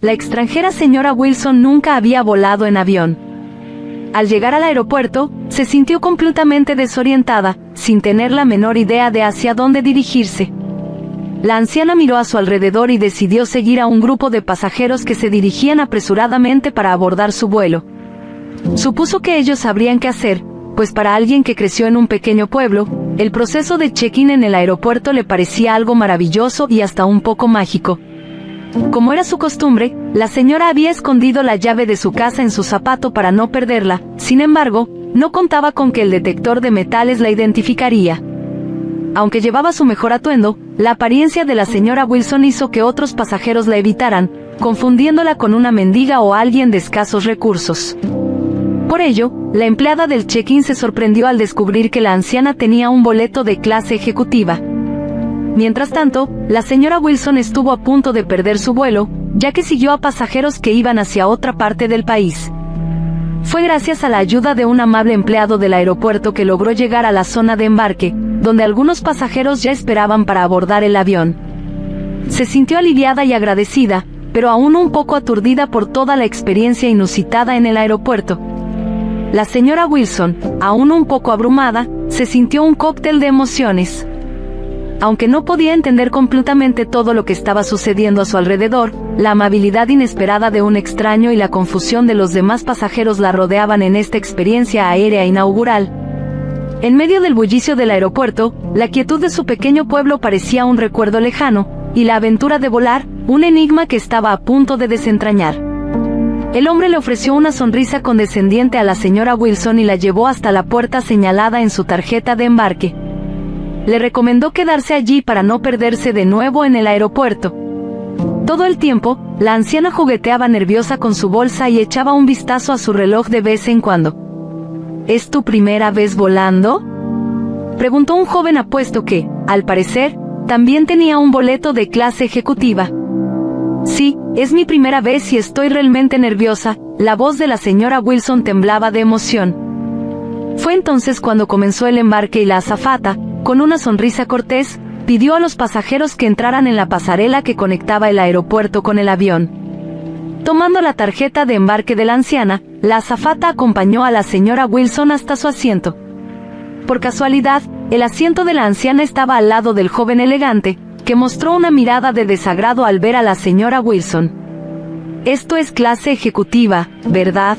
la extranjera señora Wilson nunca había volado en avión. Al llegar al aeropuerto, se sintió completamente desorientada, sin tener la menor idea de hacia dónde dirigirse. La anciana miró a su alrededor y decidió seguir a un grupo de pasajeros que se dirigían apresuradamente para abordar su vuelo. Supuso que ellos sabrían qué hacer, pues para alguien que creció en un pequeño pueblo, el proceso de check-in en el aeropuerto le parecía algo maravilloso y hasta un poco mágico. Como era su costumbre, la señora había escondido la llave de su casa en su zapato para no perderla. Sin embargo, no contaba con que el detector de metales la identificaría. Aunque llevaba su mejor atuendo, la apariencia de la señora Wilson hizo que otros pasajeros la evitaran, confundiéndola con una mendiga o alguien de escasos recursos. Por ello, la empleada del check-in se sorprendió al descubrir que la anciana tenía un boleto de clase ejecutiva. Mientras tanto, la señora Wilson estuvo a punto de perder su vuelo, ya que siguió a pasajeros que iban hacia otra parte del país. Fue gracias a la ayuda de un amable empleado del aeropuerto que logró llegar a la zona de embarque, donde algunos pasajeros ya esperaban para abordar el avión. Se sintió aliviada y agradecida, pero aún un poco aturdida por toda la experiencia inusitada en el aeropuerto. La señora Wilson, aún un poco abrumada, se sintió un cóctel de emociones. Aunque no podía entender completamente todo lo que estaba sucediendo a su alrededor, la amabilidad inesperada de un extraño y la confusión de los demás pasajeros la rodeaban en esta experiencia aérea inaugural. En medio del bullicio del aeropuerto, la quietud de su pequeño pueblo parecía un recuerdo lejano, y la aventura de volar, un enigma que estaba a punto de desentrañar. El hombre le ofreció una sonrisa condescendiente a la señora Wilson y la llevó hasta la puerta señalada en su tarjeta de embarque. Le recomendó quedarse allí para no perderse de nuevo en el aeropuerto. Todo el tiempo, la anciana jugueteaba nerviosa con su bolsa y echaba un vistazo a su reloj de vez en cuando. ¿Es tu primera vez volando?, preguntó un joven apuesto que, al parecer, también tenía un boleto de clase ejecutiva. Sí, es mi primera vez y estoy realmente nerviosa. La voz de la señora Wilson temblaba de emoción. Fue entonces cuando comenzó el embarque y la azafata, con una sonrisa cortés, pidió a los pasajeros que entraran en la pasarela que conectaba el aeropuerto con el avión. Tomando la tarjeta de embarque de la anciana, la azafata acompañó a la señora Wilson hasta su asiento. Por casualidad, el asiento de la anciana estaba al lado del joven elegante, que mostró una mirada de desagrado al ver a la señora Wilson. Esto es clase ejecutiva, ¿verdad?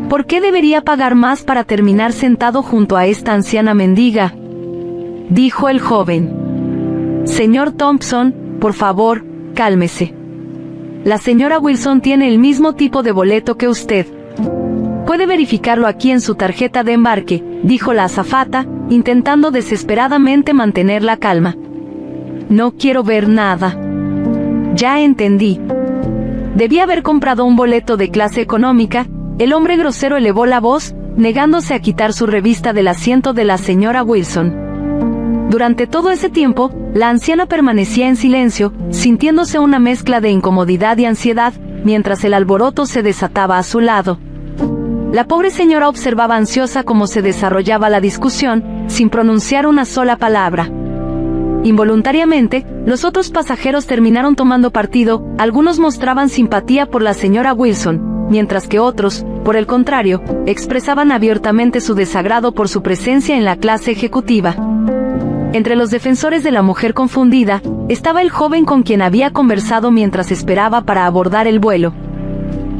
¿Por qué debería pagar más para terminar sentado junto a esta anciana mendiga?, dijo el joven. Señor Thompson, por favor, cálmese. La señora Wilson tiene el mismo tipo de boleto que usted. Puede verificarlo aquí en su tarjeta de embarque, dijo la azafata, intentando desesperadamente mantener la calma. No quiero ver nada. Ya entendí. Debía haber comprado un boleto de clase económica. El hombre grosero elevó la voz, negándose a quitar su revista del asiento de la señora Wilson. Durante todo ese tiempo, la anciana permanecía en silencio, sintiéndose una mezcla de incomodidad y ansiedad, mientras el alboroto se desataba a su lado. La pobre señora observaba ansiosa cómo se desarrollaba la discusión, sin pronunciar una sola palabra. Involuntariamente, los otros pasajeros terminaron tomando partido. Algunos mostraban simpatía por la señora Wilson, mientras que otros, por el contrario, expresaban abiertamente su desagrado por su presencia en la clase ejecutiva. Entre los defensores de la mujer confundida, estaba el joven con quien había conversado mientras esperaba para abordar el vuelo.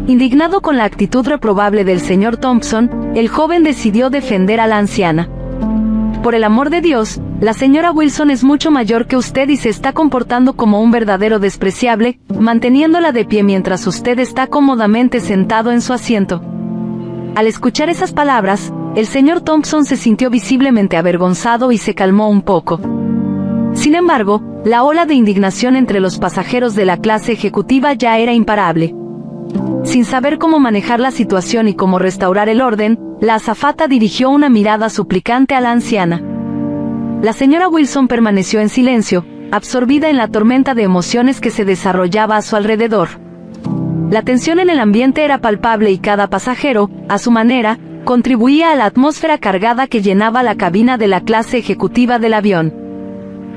Indignado con la actitud reprobable del señor Thompson, el joven decidió defender a la anciana. Por el amor de Dios, la señora Wilson es mucho mayor que usted y se está comportando como un verdadero despreciable, manteniéndola de pie mientras usted está cómodamente sentado en su asiento. Al escuchar esas palabras, el señor Thompson se sintió visiblemente avergonzado y se calmó un poco. Sin embargo, la ola de indignación entre los pasajeros de la clase ejecutiva ya era imparable. Sin saber cómo manejar la situación y cómo restaurar el orden, la azafata dirigió una mirada suplicante a la anciana. La señora Wilson permaneció en silencio, absorbida en la tormenta de emociones que se desarrollaba a su alrededor. La tensión en el ambiente era palpable y cada pasajero, a su manera, contribuía a la atmósfera cargada que llenaba la cabina de la clase ejecutiva del avión.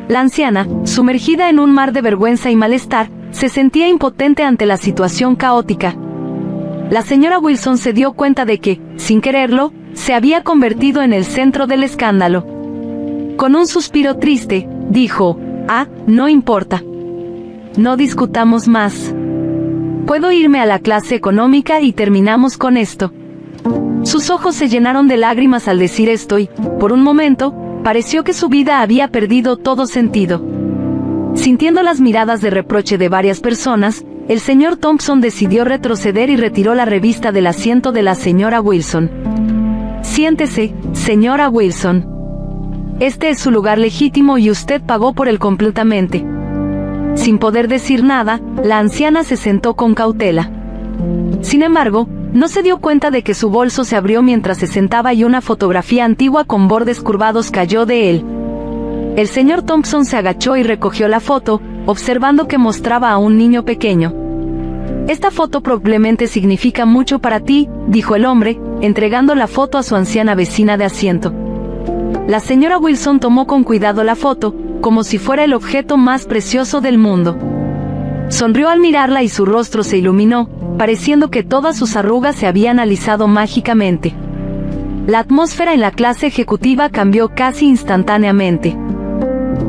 La anciana, sumergida en un mar de vergüenza y malestar, se sentía impotente ante la situación caótica. La señora Wilson se dio cuenta de que, sin quererlo, se había convertido en el centro del escándalo. Con un suspiro triste, dijo: no importa. No discutamos más. Puedo irme a la clase económica y terminamos con esto. Sus ojos se llenaron de lágrimas al decir esto y, por un momento, pareció que su vida había perdido todo sentido. Sintiendo las miradas de reproche de varias personas, el señor Thompson decidió retroceder y retiró la revista del asiento de la señora Wilson. Siéntese, señora Wilson. Este es su lugar legítimo y usted pagó por él completamente. Sin poder decir nada, la anciana se sentó con cautela. Sin embargo, no se dio cuenta de que su bolso se abrió mientras se sentaba y una fotografía antigua con bordes curvados cayó de él. El señor Thompson se agachó y recogió la foto, observando que mostraba a un niño pequeño. Esta foto probablemente significa mucho para ti, dijo el hombre, entregando la foto a su anciana vecina de asiento. La señora Wilson tomó con cuidado la foto, como si fuera el objeto más precioso del mundo. Sonrió al mirarla y su rostro se iluminó, pareciendo que todas sus arrugas se habían alisado mágicamente. La atmósfera en la clase ejecutiva cambió casi instantáneamente.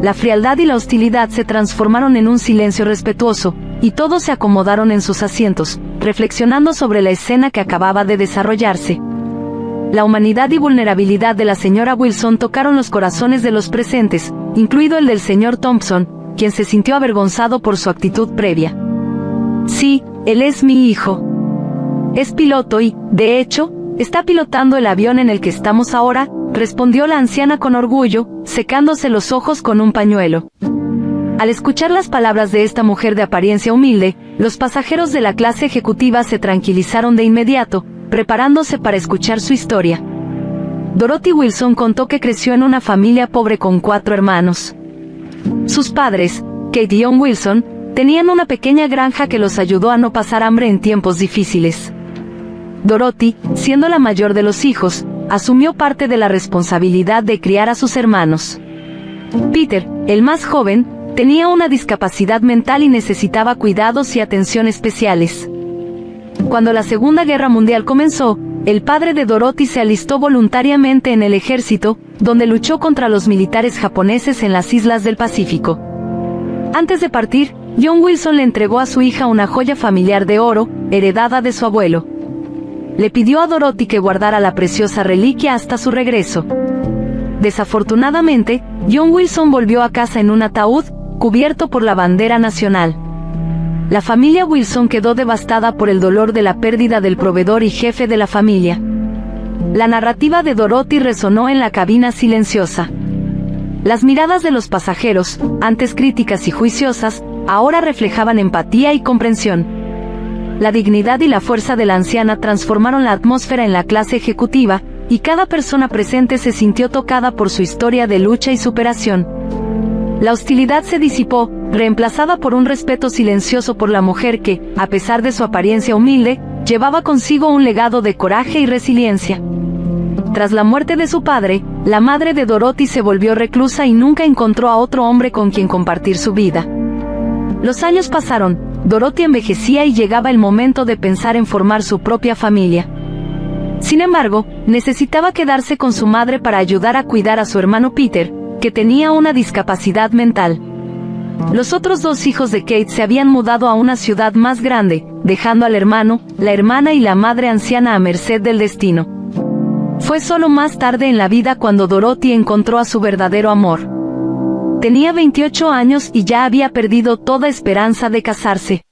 La frialdad y la hostilidad se transformaron en un silencio respetuoso, y todos se acomodaron en sus asientos, reflexionando sobre la escena que acababa de desarrollarse. La humanidad y vulnerabilidad de la señora Wilson tocaron los corazones de los presentes, incluido el del señor Thompson, quien se sintió avergonzado por su actitud previa. Sí, él es mi hijo. Es piloto y, de hecho, está pilotando el avión en el que estamos ahora, respondió la anciana con orgullo, secándose los ojos con un pañuelo. Al escuchar las palabras de esta mujer de apariencia humilde, los pasajeros de la clase ejecutiva se tranquilizaron de inmediato, preparándose para escuchar su historia. Dorothy Wilson contó que creció en una familia pobre con 4 hermanos. Sus padres, Kate y John Wilson, tenían una pequeña granja que los ayudó a no pasar hambre en tiempos difíciles. Dorothy, siendo la mayor de los hijos, asumió parte de la responsabilidad de criar a sus hermanos. Peter, el más joven, tenía una discapacidad mental y necesitaba cuidados y atención especiales. Cuando la Segunda Guerra Mundial comenzó, el padre de Dorothy se alistó voluntariamente en el ejército, donde luchó contra los militares japoneses en las islas del Pacífico. Antes de partir, John Wilson le entregó a su hija una joya familiar de oro, heredada de su abuelo. Le pidió a Dorothy que guardara la preciosa reliquia hasta su regreso. Desafortunadamente, John Wilson volvió a casa en un ataúd, cubierto por la bandera nacional. La familia Wilson quedó devastada por el dolor de la pérdida del proveedor y jefe de la familia. La narrativa de Dorothy resonó en la cabina silenciosa. Las miradas de los pasajeros, antes críticas y juiciosas, ahora reflejaban empatía y comprensión. La dignidad y la fuerza de la anciana transformaron la atmósfera en la clase ejecutiva, y cada persona presente se sintió tocada por su historia de lucha y superación. La hostilidad se disipó, reemplazada por un respeto silencioso por la mujer que, a pesar de su apariencia humilde, llevaba consigo un legado de coraje y resiliencia. Tras la muerte de su padre, la madre de Dorothy se volvió reclusa y nunca encontró a otro hombre con quien compartir su vida. Los años pasaron, Dorothy envejecía y llegaba el momento de pensar en formar su propia familia. Sin embargo, necesitaba quedarse con su madre para ayudar a cuidar a su hermano Peter, que tenía una discapacidad mental. Los otros 2 hijos de Kate se habían mudado a una ciudad más grande, dejando al hermano, la hermana y la madre anciana a merced del destino. Fue solo más tarde en la vida cuando Dorothy encontró a su verdadero amor. Tenía 28 años y ya había perdido toda esperanza de casarse.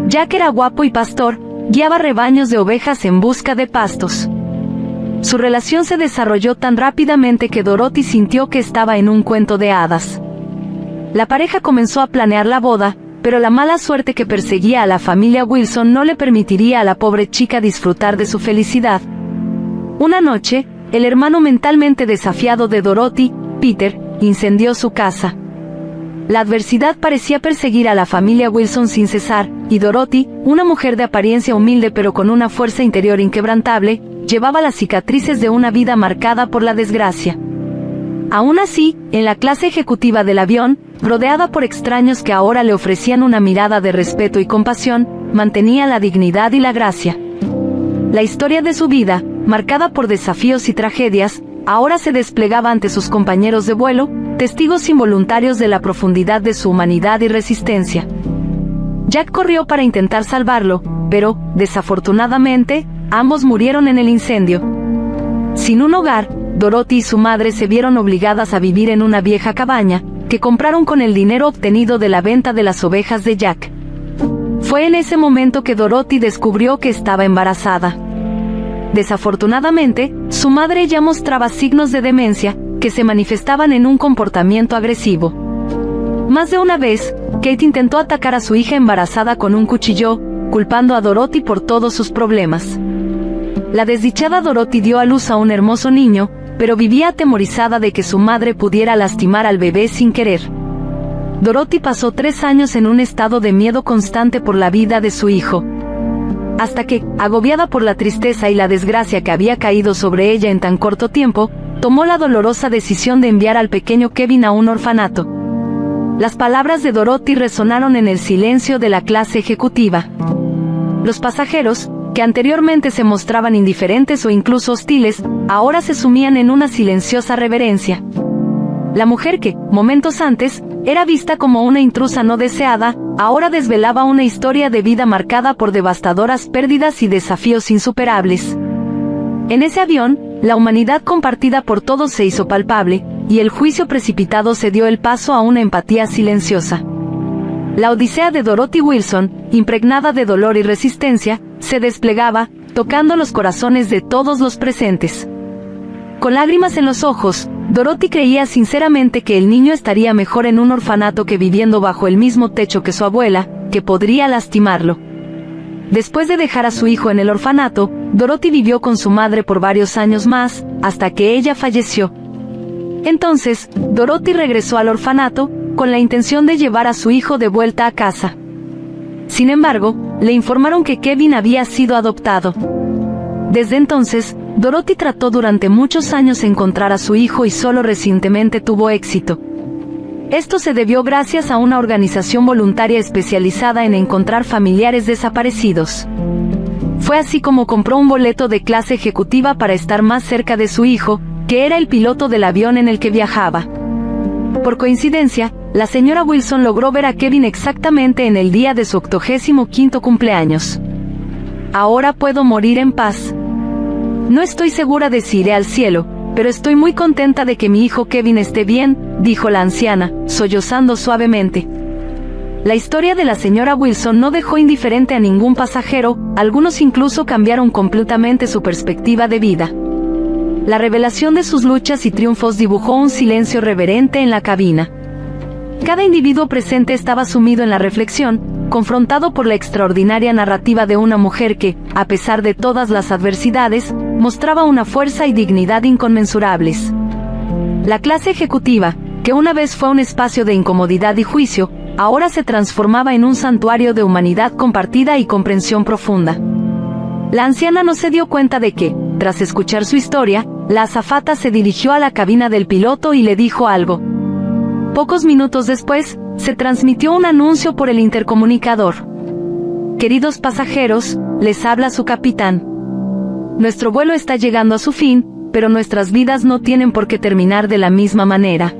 Jack era guapo y pastor, guiaba rebaños de ovejas en busca de pastos. Su relación se desarrolló tan rápidamente que Dorothy sintió que estaba en un cuento de hadas. La pareja comenzó a planear la boda, pero la mala suerte que perseguía a la familia Wilson no le permitiría a la pobre chica disfrutar de su felicidad. Una noche, el hermano mentalmente desafiado de Dorothy, Peter, incendió su casa. La adversidad parecía perseguir a la familia Wilson sin cesar, y Dorothy, una mujer de apariencia humilde pero con una fuerza interior inquebrantable, llevaba las cicatrices de una vida marcada por la desgracia. Aún así, en la clase ejecutiva del avión, rodeada por extraños que ahora le ofrecían una mirada de respeto y compasión, mantenía la dignidad y la gracia. La historia de su vida, marcada por desafíos y tragedias, ahora se desplegaba ante sus compañeros de vuelo, testigos involuntarios de la profundidad de su humanidad y resistencia. Jack corrió para intentar salvarlo, pero, desafortunadamente, ambos murieron en el incendio. Sin un hogar, Dorothy y su madre se vieron obligadas a vivir en una vieja cabaña, que compraron con el dinero obtenido de la venta de las ovejas de Jack. Fue en ese momento que Dorothy descubrió que estaba embarazada. Desafortunadamente, su madre ya mostraba signos de demencia, que se manifestaban en un comportamiento agresivo. Más de una vez, Kate intentó atacar a su hija embarazada con un cuchillo, culpando a Dorothy por todos sus problemas. La desdichada Dorothy dio a luz a un hermoso niño, pero vivía atemorizada de que su madre pudiera lastimar al bebé sin querer. Dorothy pasó 3 años en un estado de miedo constante por la vida de su hijo. Hasta que, agobiada por la tristeza y la desgracia que había caído sobre ella en tan corto tiempo, tomó la dolorosa decisión de enviar al pequeño Kevin a un orfanato. Las palabras de Dorothy resonaron en el silencio de la clase ejecutiva. Los pasajeros, que anteriormente se mostraban indiferentes o incluso hostiles, ahora se sumían en una silenciosa reverencia. La mujer que, momentos antes, era vista como una intrusa no deseada, ahora desvelaba una historia de vida marcada por devastadoras pérdidas y desafíos insuperables. En ese avión, la humanidad compartida por todos se hizo palpable, y el juicio precipitado se dio el paso a una empatía silenciosa. La odisea de Dorothy Wilson, impregnada de dolor y resistencia, se desplegaba, tocando los corazones de todos los presentes. Con lágrimas en los ojos, Dorothy creía sinceramente que el niño estaría mejor en un orfanato que viviendo bajo el mismo techo que su abuela, que podría lastimarlo. Después de dejar a su hijo en el orfanato, Dorothy vivió con su madre por varios años más, hasta que ella falleció. Entonces, Dorothy regresó al orfanato, con la intención de llevar a su hijo de vuelta a casa. Sin embargo, le informaron que Kevin había sido adoptado. Desde entonces, Dorothy trató durante muchos años encontrar a su hijo y solo recientemente tuvo éxito. Esto se debió gracias a una organización voluntaria especializada en encontrar familiares desaparecidos. Fue así como compró un boleto de clase ejecutiva para estar más cerca de su hijo, que era el piloto del avión en el que viajaba. Por coincidencia, la señora Wilson logró ver a Kevin exactamente en el día de su 85º cumpleaños. Ahora puedo morir en paz. No estoy segura de si iré al cielo, pero estoy muy contenta de que mi hijo Kevin esté bien, dijo la anciana, sollozando suavemente. La historia de la señora Wilson no dejó indiferente a ningún pasajero, algunos incluso cambiaron completamente su perspectiva de vida. La revelación de sus luchas y triunfos dibujó un silencio reverente en la cabina. Cada individuo presente estaba sumido en la reflexión, confrontado por la extraordinaria narrativa de una mujer que, a pesar de todas las adversidades, mostraba una fuerza y dignidad inconmensurables. La clase ejecutiva, que una vez fue un espacio de incomodidad y juicio, ahora se transformaba en un santuario de humanidad compartida y comprensión profunda. La anciana no se dio cuenta de que, tras escuchar su historia, la azafata se dirigió a la cabina del piloto y le dijo algo. Pocos minutos después, se transmitió un anuncio por el intercomunicador. Queridos pasajeros, les habla su capitán. Nuestro vuelo está llegando a su fin, pero nuestras vidas no tienen por qué terminar de la misma manera.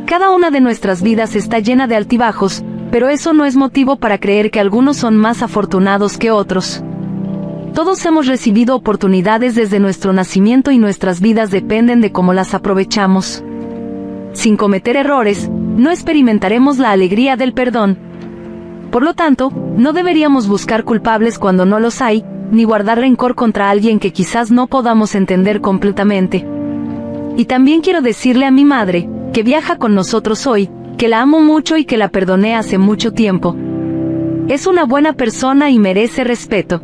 Cada una de nuestras vidas está llena de altibajos, pero eso no es motivo para creer que algunos son más afortunados que otros. Todos hemos recibido oportunidades desde nuestro nacimiento y nuestras vidas dependen de cómo las aprovechamos. Sin cometer errores, no experimentaremos la alegría del perdón. Por lo tanto, no deberíamos buscar culpables cuando no los hay, ni guardar rencor contra alguien que quizás no podamos entender completamente. Y también quiero decirle a mi madre, que viaja con nosotros hoy, que la amo mucho y que la perdoné hace mucho tiempo. Es una buena persona y merece respeto.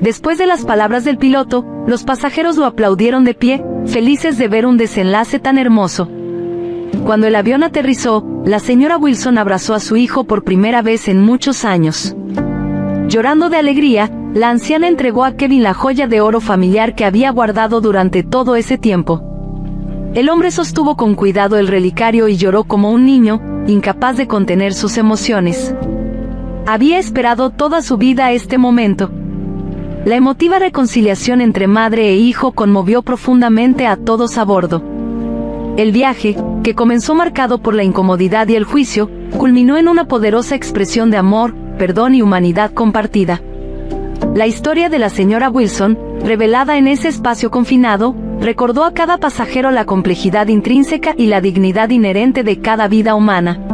Después de las palabras del piloto, los pasajeros lo aplaudieron de pie, felices de ver un desenlace tan hermoso. Cuando el avión aterrizó, la señora Wilson abrazó a su hijo por primera vez en muchos años. Llorando de alegría, la anciana entregó a Kevin la joya de oro familiar que había guardado durante todo ese tiempo. El hombre sostuvo con cuidado el relicario y lloró como un niño, incapaz de contener sus emociones. Había esperado toda su vida este momento. La emotiva reconciliación entre madre e hijo conmovió profundamente a todos a bordo. El viaje, que comenzó marcado por la incomodidad y el juicio, culminó en una poderosa expresión de amor, perdón y humanidad compartida. La historia de la señora Wilson, revelada en ese espacio confinado, recordó a cada pasajero la complejidad intrínseca y la dignidad inherente de cada vida humana.